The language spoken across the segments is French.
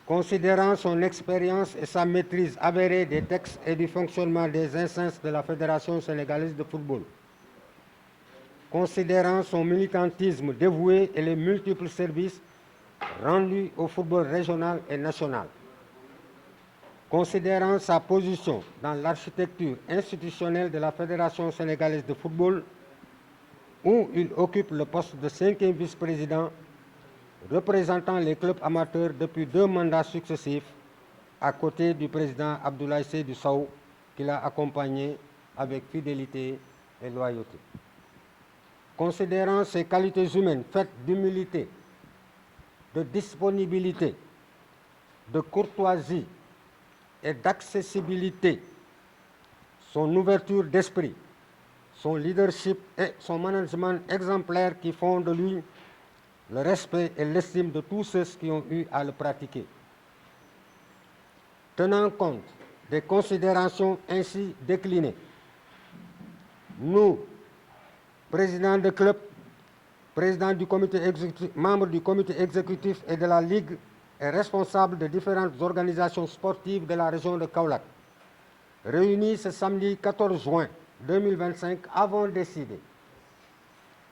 considérant son expérience et sa maîtrise avérée des textes et du fonctionnement des instances de la Fédération sénégalaise de football, considérant son militantisme dévoué et les multiples services rendus au football régional et national, considérant sa position dans l'architecture institutionnelle de la Fédération sénégalaise de football, où il occupe le poste de 5e vice-président, représentant les clubs amateurs depuis 2 mandats successifs, à côté du président Abdoulaye Seydou Sow, qui l'a accompagné avec fidélité et loyauté. Considérant ses qualités humaines faites d'humilité, de disponibilité, de courtoisie et d'accessibilité, son ouverture d'esprit, son leadership et son management exemplaire qui font de lui le respect et l'estime de tous ceux qui ont eu à le pratiquer. Tenant compte des considérations ainsi déclinées, nous, présidents de club, présidents du comité exécutif, membres du comité exécutif et de la Ligue et responsables de différentes organisations sportives de la région de Kaolack, réunis ce samedi 14 juin 2025, avons décidé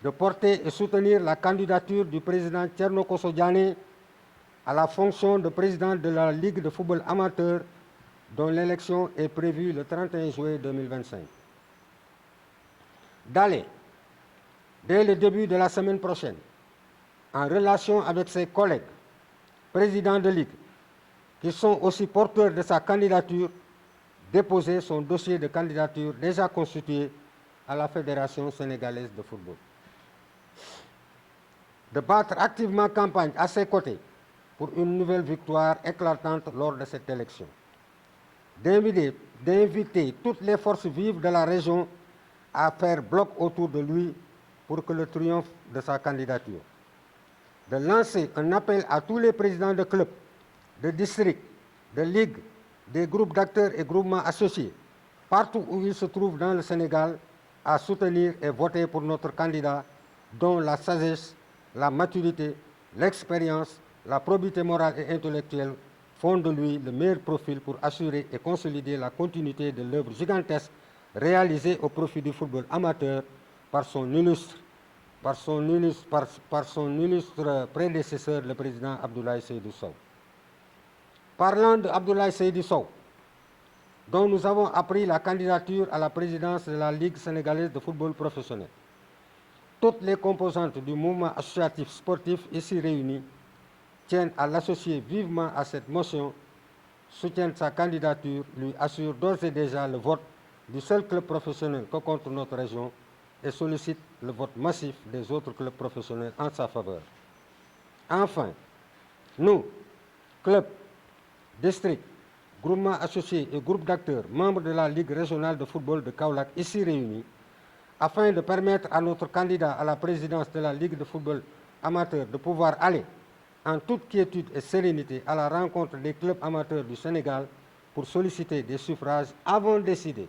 de porter et soutenir la candidature du président Thierno Kosso Diané à la fonction de président de la Ligue de football amateur, dont l'élection est prévue le 31 juillet 2025. D'aller, dès le début de la semaine prochaine, en relation avec ses collègues présidents de Ligue, qui sont aussi porteurs de sa candidature, déposer son dossier de candidature déjà constitué à la Fédération sénégalaise de football. De battre activement campagne à ses côtés pour une nouvelle victoire éclatante lors de cette élection. D'inviter toutes les forces vives de la région à faire bloc autour de lui pour que le triomphe de sa candidature. De lancer un appel à tous les présidents de clubs, de districts, de ligues, des groupes d'acteurs et groupements associés, partout où ils se trouvent dans le Sénégal, à soutenir et voter pour notre candidat dont la sagesse, la maturité, l'expérience, la probité morale et intellectuelle font de lui le meilleur profil pour assurer et consolider la continuité de l'œuvre gigantesque réalisée au profit du football amateur par son illustre prédécesseur, le président Abdoulaye Seydou Sow. Parlant de Abdoulaye Seydou Sow, dont nous avons appris la candidature à la présidence de la Ligue sénégalaise de football professionnel, toutes les composantes du mouvement associatif sportif ici réunies tiennent à l'associer vivement à cette motion, soutiennent sa candidature, lui assurent d'ores et déjà le vote du seul club professionnel que compte notre région et sollicitent le vote massif des autres clubs professionnels en sa faveur. Enfin, nous, clubs, districts, groupements associés et groupes d'acteurs, membres de la Ligue régionale de football de Kaolack ici réunis, afin de permettre à notre candidat à la présidence de la Ligue de football amateur de pouvoir aller en toute quiétude et sérénité à la rencontre des clubs amateurs du Sénégal pour solliciter des suffrages, avons décidé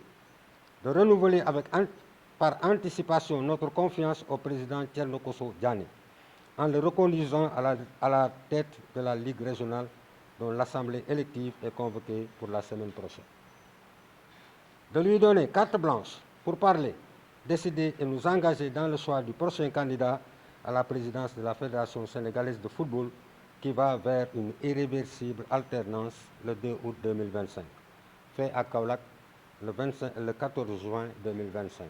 de renouveler par anticipation notre confiance au président Thierno Kosso Diané, en le reconduisant à la tête de la Ligue régionale dont l'Assemblée élective est convoquée pour la semaine prochaine. De lui donner carte blanche pour parler, décider et nous engager dans le choix du prochain candidat à la présidence de la Fédération sénégalaise de football qui va vers une irréversible alternance le 2 août 2025. Fait à Kaolack le 14 juin 2025.